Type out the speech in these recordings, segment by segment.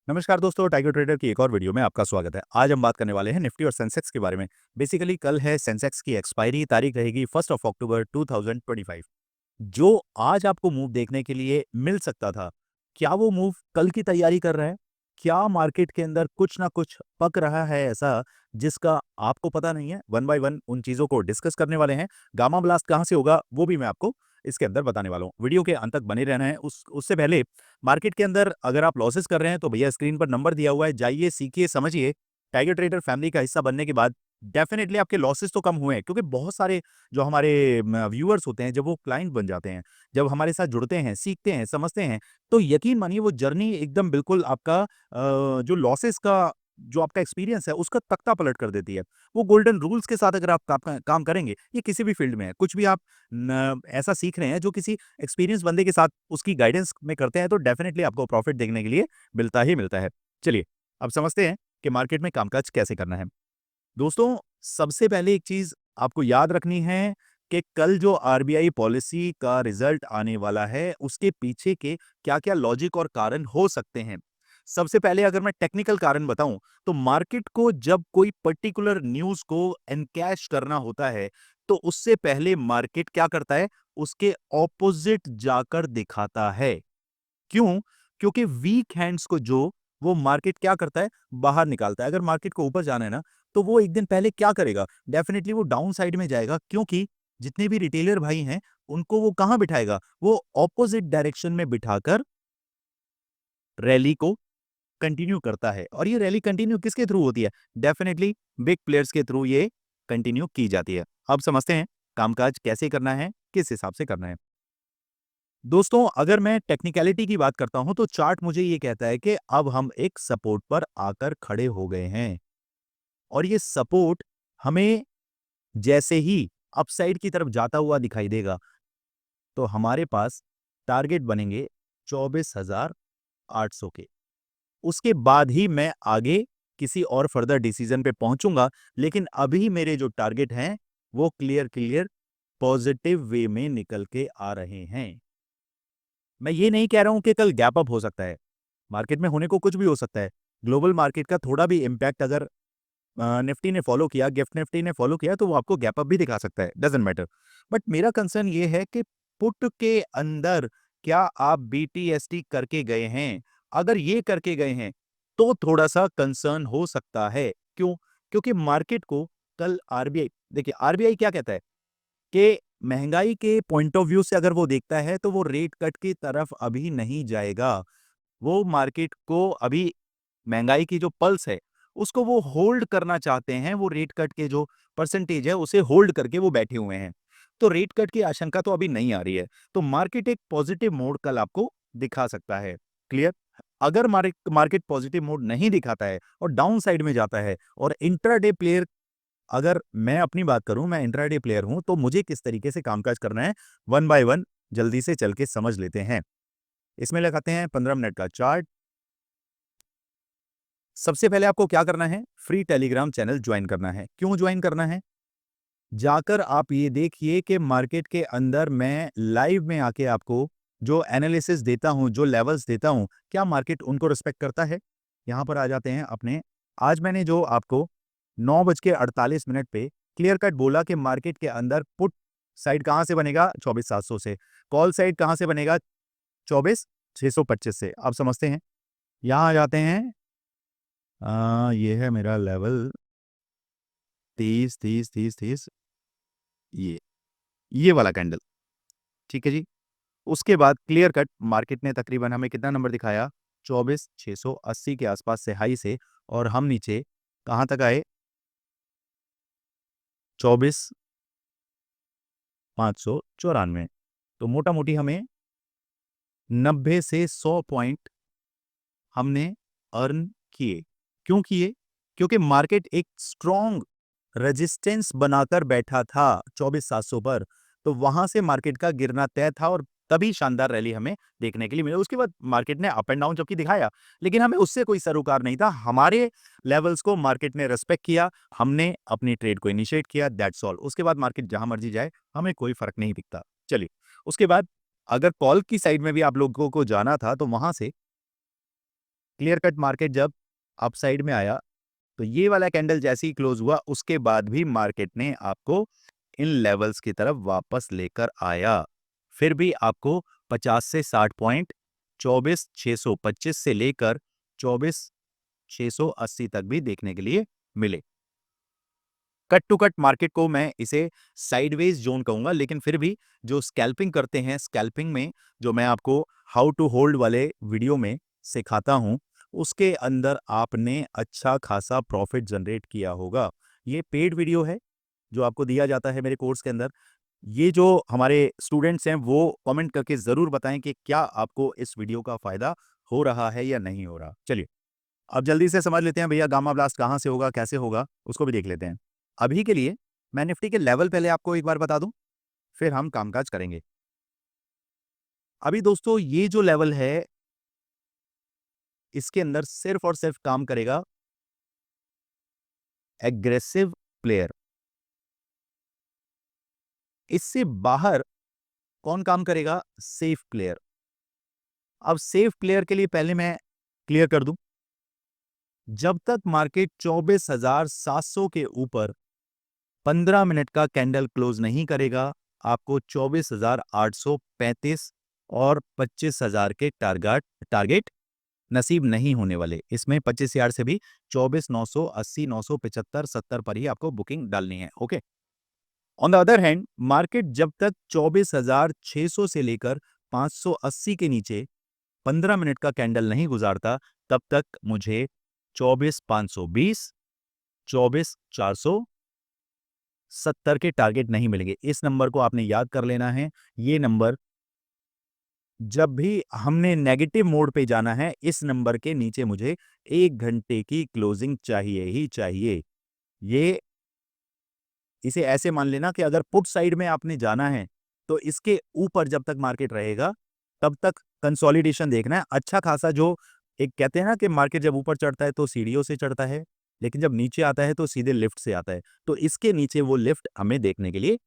नमस्कार दोस्तों, tiger trader की एक और वीडियो में आपका स्वागत है। आज हम बात करने वाले हैं निफ्टी और सेंसेक्स के बारे में। बेसिकली कल है सेंसेक्स की एक्सपायरी तारीख रहेगी 1 अक्टूबर 2025। जो आज आपको मूव देखने के लिए मिल सकता था, क्या वो मूव कल की तैयारी कर रहा है? क्या मार्केट के अंदर कुछ ना कुछ पक रहा है ऐसा जिसका आपको पता नहीं है? वन बाय वन उन चीज़ों को डिस्कस करने वाले हैं। गामा ब्लास्ट कहाँ से होगा वो भी मैं आपको इसके अंदर बताने वाला हूँ। वीडियो के अंत तक बने रहना है। उससे पहले मार्केट के अंदर अगर आप लॉसेस कर रहे हैं तो भैया स्क्रीन पर नंबर दिया हुआ है, जाइए, सीखिए, समझिए। टाइगर ट्रेडर फैमिली का हिस्सा बनने के बाद डेफिनिटली आपके लॉसेस तो कम हुए हैं, क्योंकि बहुत सारे जो हमारे व्यूअर्स होते हैं, जब वो क्लाइंट बन जाते हैं, जब हमारे साथ जुड़ते हैं, सीखते हैं, समझते हैं, तो यकीन मानिए वो जर्नी एकदम बिल्कुल आपका जो लॉसेस का जो आपका एक्सपीरियंस है उसका तख्ता पलट कर देती है। वो गोल्डन रूल्स के साथ अगर आप काम करेंगे, ये किसी भी फील्ड में है, कुछ भी आप ऐसा सीख रहे हैं जो किसी एक्सपीरियंस बंदे के साथ उसकी गाइडेंस में करते हैं, तो डेफिनिटली आपको प्रॉफिट देखने के लिए मिलता ही मिलता है। चलिए, अब समझते हैं कि मार्केट में कामकाज कैसे करना है। दोस्तों, सबसे पहले एक चीज आपको याद रखनी है कि कल जो आरबीआई पॉलिसी का रिजल्ट आने वाला है, उसके पीछे के क्या-क्या लॉजिक और कारण हो सकते हैं। सबसे पहले अगर मैं टेक्निकल कारण बताऊं, तो मार्केट को जब कोई पर्टिकुलर न्यूज को एनकैश करना होता है, तो उससे पहले मार्केट क्या करता है? उसके ऑपोजिट जाकर दिखाता है। क्यों? क्योंकि वीक हैंड्स को जो वो मार्केट क्या करता है? बाहर निकालता है। अगर मार्केट को ऊपर जाना है ना, तो वो एक दिन पहले क्या करेगा? डेफिनिटली वो डाउन साइड में जाएगा, क्योंकि जितने भी रिटेलर भाई हैं, उनको वो कहां बिठाएगा? वो ऑपोजिट डायरेक्शन में बिठाकर रैली को कंटिन्यू करता है। और ये रैली कंटिन्यू किसके थ्रू होती है? डेफिनेटली बिग प्लेयर्स के थ्रू ये कंटिन्यू की जाती है। अब समझते हैं कामकाज कैसे करना है, किस हिसाब से करना है। दोस्तों, अगर मैं टेक्निकलिटी की बात करता हूं, तो चार्ट मुझे ये कहता है कि अब हम एक सपोर्ट पर आकर खड़े हो गए हैं, और ये सपोर्ट हमें जैसे ही अपसाइड की तरफ जाता हुआ दिखाई देगा, तो हमारे पास टारगेट बनेंगे 24,800 के। उसके बाद ही मैं आगे किसी और फर्दर डिसीजन पे पहुंचूंगा, लेकिन अभी मेरे जो टारगेट हैं वो क्लियर क्लियर पॉजिटिव वे में निकल के आ रहे हैं। मैं ये नहीं कह रहा हूं कि कल गैप अप हो सकता है। मार्केट में होने को कुछ भी हो सकता है। ग्लोबल मार्केट का थोड़ा भी इम्पैक्ट अगर निफ्टी ने फॉलो किया, गिफ्ट निफ्टी ने फॉलो किया, तो वो आपको गैप अप भी दिखा सकता है, डजंट मैटर। बट मेरा कंसर्न ये है कि पुट के अंदर क्या आप बीटीएसटी करके गए हैं? अगर ये करके गए हैं, तो थोड़ा-सा कंसर्न हो सकता है। क्यों? क्योंकि मार्केट को कल आरबीआई, देखिए आरबीआई क्या कहता है कि महंगाई के पॉइंट ऑफ व्यू से अगर वो देखता है, तो वो रेट कट की तरफ अभी नहीं जाएगा। वो मार्केट को अभी महंगाई की जो पल्स है, उसको वो होल्ड करना चाहते हैं। वो रेट कट के जो परसेंटेज है, उसे होल्ड करके वो बैठे हुए हैं। तो रेट कट की आशंका तो अभी नहीं आ रही है। तो मार्केट एक पॉजिटिव मोड कल आपको दिखा सकता है। क्लियर? अगर मार्केट पॉजिटिव मोड नहीं दिखाता है और डाउन साइड में जाता है, और इंट्राडे प्लेयर, अगर मैं अपनी बात करूं, मैं इंट्राडे प्लेयर हूं, तो मुझे किस तरीके से कामकाज करना है, वन बाय वन जल्दी से चल के समझ लेते हैं। इसमें लगाते हैं 15 मिनट का चार्ट। सबसे पहले आपको क्या करना है? फ्री टेलीग्राम चैनल ज्वाइन करना है। क्यों ज्वाइन करना है? जाकर आप ये देखिए कि मार्केट के अंदर मैं लाइव में आके आपको जो एनालिसिस देता हूं, जो लेवल्स देता हूं, क्या मार्केट उनको रिस्पेक्ट करता है? यहां पर आ जाते हैं अपने। आज मैंने जो आपको 9:48 पे क्लियर कट बोला कि मार्केट के अंदर पुट साइड कहां से बनेगा? 24,700 से। कॉल साइड कहां से बनेगा? 24,625 से। आप समझते हैं? यहां आ जाते हैं। ये है मेरा लेवल 30, 30, 30, 30, ये ये वाला कैंडल। ठीक है जी। उसके बाद क्लियर कट मार्केट ने तकरीबन हमें कितना नंबर दिखाया? 24,680 के आसपास से हाई से, और हम नीचे कहाँ तक आए? 24,594। तो मोटा मोटी हमें 90 से 100 पॉइंट हमने अर्न किए। क्यों किए? क्योंकि मार्केट एक स्ट्रॉन्ग रेजिस्टेंस बनाकर बैठा था 24,700 पर। तो वहां से मार्केट का गिरना तय था, और तभी शानदार रैली हमें देखने के लिए मिली। उसके बाद मार्केट ने अप एंड डाउन जबकि दिखाया, लेकिन हमें उससे कोई सरोकार नहीं था। हमारे लेवल्स को मार्केट ने रेस्पेक्ट किया, हमने अपनी ट्रेड को इनिशिएट किया, दैट्स ऑल। उसके बाद मार्केट जहां मर्जी जाए, हमें कोई फर्क नहीं दिखता। चलिए, उसके बाद अगर कॉल की साइड में भी आप लोगों को जाना था, तो वहां से क्लियर कट मार्केट जब अपसाइड में आया तो ये वाला कैंडल जैसे ही क्लोज हुआ उसके बाद भी मार्केट ने आपको इन लेवल्स की तरफ वापस लेकर आया। फिर भी आपको 50 से 60 पॉइंट 24,625 से लेकर 24,680 तक भी देखने के लिए मिले। कट टू कट मार्केट को मैं इसे साइडवेज जोन कहूंगा, लेकिन फिर भी जो स्कैल्पिंग करते हैं, स्कैल्पिंग में जो मैं आपको हाउ टू होल्ड वाले वीडियो में सिखाता हूं, उसके अंदर आपने अच्छा खासा प्रॉफिट जनरेट किया होगा। ये पेड वीडियो है जो आपको दिया जाता है मेरे कोर्स के अंदर। ये जो हमारे स्टूडेंट्स हैं वो कमेंट करके जरूर बताएं कि क्या आपको इस वीडियो का फायदा हो रहा है या नहीं हो रहा। चलिए अब जल्दी से समझ लेते हैं भैया गामा ब्लास्ट कहां से होगा, कैसे होगा, उसको भी देख लेते हैं। अभी के लिए मैं निफ्टी के लेवल पहले आपको एक बार बता दूं, फिर हम कामकाज करेंगे। अभी दोस्तों ये जो लेवल है इसके अंदर सिर्फ और सिर्फ काम करेगा एग्रेसिव प्लेयर। इससे बाहर कौन काम करेगा? Safe player. अब सेफ प्लेयर के लिए पहले मैं क्लियर कर दूं, जब तक मार्केट 24,700 के ऊपर 15 मिनट का कैंडल क्लोज नहीं करेगा, आपको 24,835 और 25,000 के टारगेट नसीब नहीं होने वाले। इसमें 25,000 से भी 24,980, 975, 70 पर ही आपको बुकिंग डालनी है। Okay. On the other hand market जब तक 24,600 से लेकर 580 के नीचे 15 मिनट का कैंडल नहीं गुजारता, तब तक मुझे 24,520, 24,470 के टारगेट नहीं मिलेंगे। इस नंबर को आपने याद कर लेना है। ये नंबर जब भी हमने नेगेटिव मोड पे जाना है, इस नंबर के नीचे मुझे 1 घंटे की क्लोजिंग चाहिए ही चाहिए। ये इसे ऐसे मान लेना कि अगर पुट साइड में आपने जाना है तो इसके ऊपर जब तक मार्केट रहेगा तब तक कंसोलिडेशन देखना है अच्छा खासा। जो एक कहते हैं ना कि मार्केट जब ऊपर चढ़ता है तो सीढ़ियों से चढ़ता है, लेकिन जब नीचे आता है तो सीधे लिफ्ट से आता है। तो इसके नीचे वो लिफ्ट हमें देखने के लिए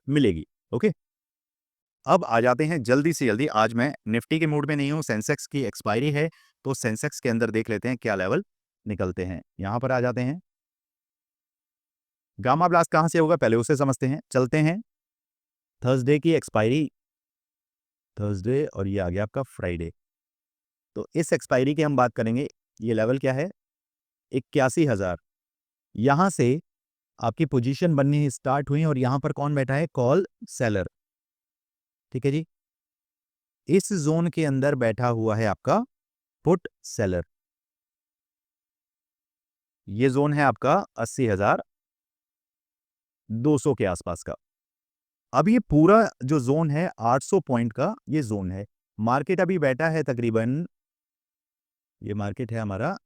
मिलेगी। ओके। अब आ जाते हैं जल्दी से जल्दी। आज मैं निफ्टी के मूड में नहीं हूं, सेंसेक्स की एक्सपायरी है, तो सेंसेक्स के अंदर देख लेते हैं क्या लेवल निकलते हैं। यहां पर आ जाते हैं। गामा ब्लास्ट कहां से होगा पहले उसे समझते हैं। चलते हैं थर्सडे की एक्सपायरी, थर्सडे और ये आ गया आपका फ्राइडे। तो इस एक्सपायरी की हम बात करेंगे। ये लेवल क्या है? 81,000। यहां से आपकी पोजीशन बननी स्टार्ट हुई और यहां पर कौन बैठा है? Call seller. ठीक है जी। इस जोन के अंदर बैठा हुआ है आपका पुट सेलर। ये जोन है आपका 80,200 के आसपास का। अब ये पूरा जो जोन है 800 पॉइंट का ये जोन है। मार्केट अभी बैठा है तकरीबन, ये मार्केट है हमारा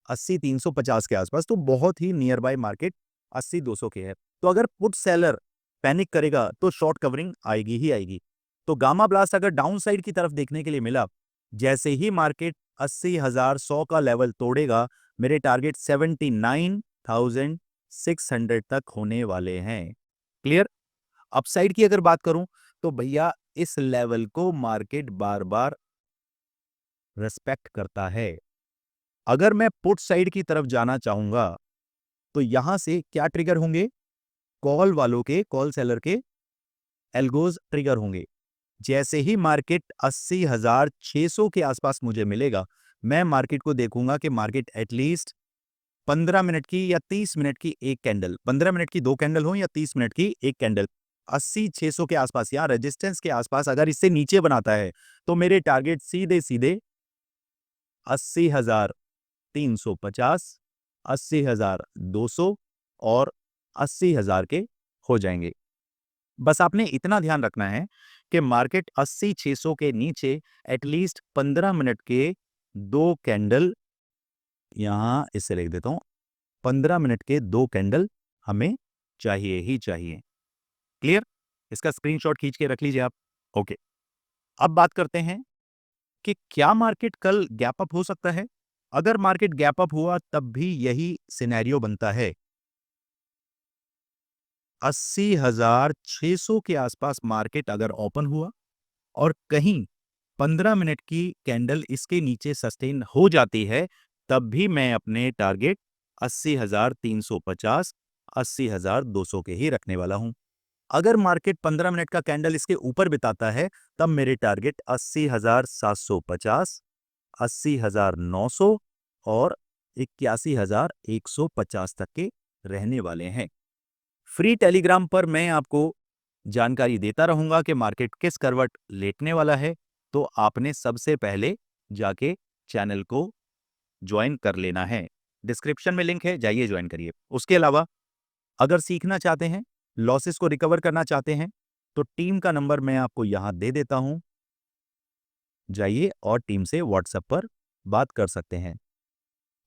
80,350 के आसपास, तो बहुत ही नियर बाय मार्केट 80,200 के है। तो अगर पुट सेलर पैनिक करेगा तो शॉर्ट कवरिंग आएगी ही आएगी। तो गामा ब्लास्ट अगर डाउन साइड की तरफ देखने के लिए मिला, जैसे ही मार्केट 80,100 का लेवल तोड़ेगा, मेरे टारगेट 79,600 तक होने वाले हैं। क्लियर? अपसाइड की अगर बात करूं तो भैया इस लेवल को मार्केट बार बार रेस्पेक्ट करता है। अगर मैं पुट साइड की तरफ जाना चाहूंगा तो यहां से क्या ट्रिगर होंगे? कॉल वालों के, कॉल सेलर के एल्गोज ट्रिगर होंगे। जैसे ही मार्केट 80,600 के आसपास मुझे मिलेगा, मैं मार्केट को देखूंगा कि मार्केट एटलीस्ट 15 मिनट की या 30 मिनट की एक कैंडल, 15 मिनट की 2 कैंडल हो या 30 मिनट की एक कैंडल 80,600 के आसपास या रेजिस्टेंस के आसपास अगर इससे नीचे बनाता है, तो मेरे टारगेट सीधे सीधे 80,350, 80,200 और 80,000 के हो जाएंगे। बस आपने इतना ध्यान रखना है कि मार्केट 80,600 के नीचे एटलीस्ट 15 मिनट के 2 कैंडल, यहां इससे लिख देता हूं, 15 मिनट के 2 कैंडल हमें चाहिए ही चाहिए। क्लियर? इसका स्क्रीनशॉट खींच के रख लीजिए आप। ओके। अब बात करते हैं कि क्या मार्केट कल गैप अप हो सकता है? अगर मार्केट गैप अप हुआ तब भी यही सिनेरियो बनता है। 80,600 के आसपास मार्केट अगर ओपन हुआ और कहीं 15 मिनट की कैंडल इसके नीचे सस्टेन हो जाती है, तब भी मैं अपने टारगेट 80,350, 80,200 के ही रखने वाला हूं। अगर मार्केट 15 मिनट का कैंडल इसके ऊपर बिताता है, तब मेरे टारगेट 80,750, 80,900 और 81,150 तक के रहने वाले हैं। फ्री टेलीग्राम पर मैं आपको जानकारी देता रहूंगा कि मार्केट किस करवट लेटने वाला है, तो आपने सबसे पहले जाके चैनल को ज्वाइन कर लेना है। डिस्क्रिप्शन में लिंक है, जाइए ज्वाइन करिए। उसके अलावा अगर सीखना चाहते हैं, लॉसेस को रिकवर करना चाहते हैं, तो टीम का नंबर मैं आपको यहां दे देता हूं, जाइए और टीम से व्हाट्सएप पर बात कर सकते हैं।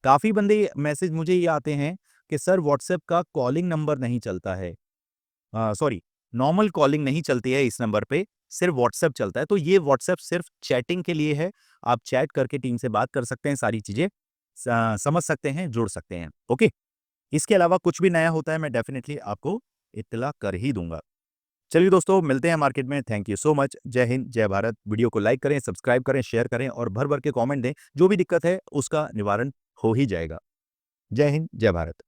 काफी बंदे मैसेज मुझे ये आते हैं कि सर व्हाट्सएप का कॉलिंग नंबर नहीं चलता है, सॉरी, नॉर्मल कॉलिंग नहीं चलती है इस नंबर पे, सिर्फ व्हाट्सएप चलता है। तो ये व्हाट्सएप सिर्फ चैटिंग के लिए है। आप चैट करके टीम से बात कर सकते हैं, सारी चीजें समझ सकते हैं, जोड़ सकते हैं। ओके, इसके अलावा कुछ भी नया होता है मैं डेफिनेटली आपको इत्तला कर ही दूंगा। चलिए दोस्तों, मिलते हैं मार्केट में। Thank you so much. जय हिंद, जय भारत। वीडियो को लाइक करें, सब्सक्राइब करें, शेयर करें और भर भर के कमेंट दें। जो भी दिक्कत है उसका निवारण हो ही जाएगा। जय हिंद, जय भारत।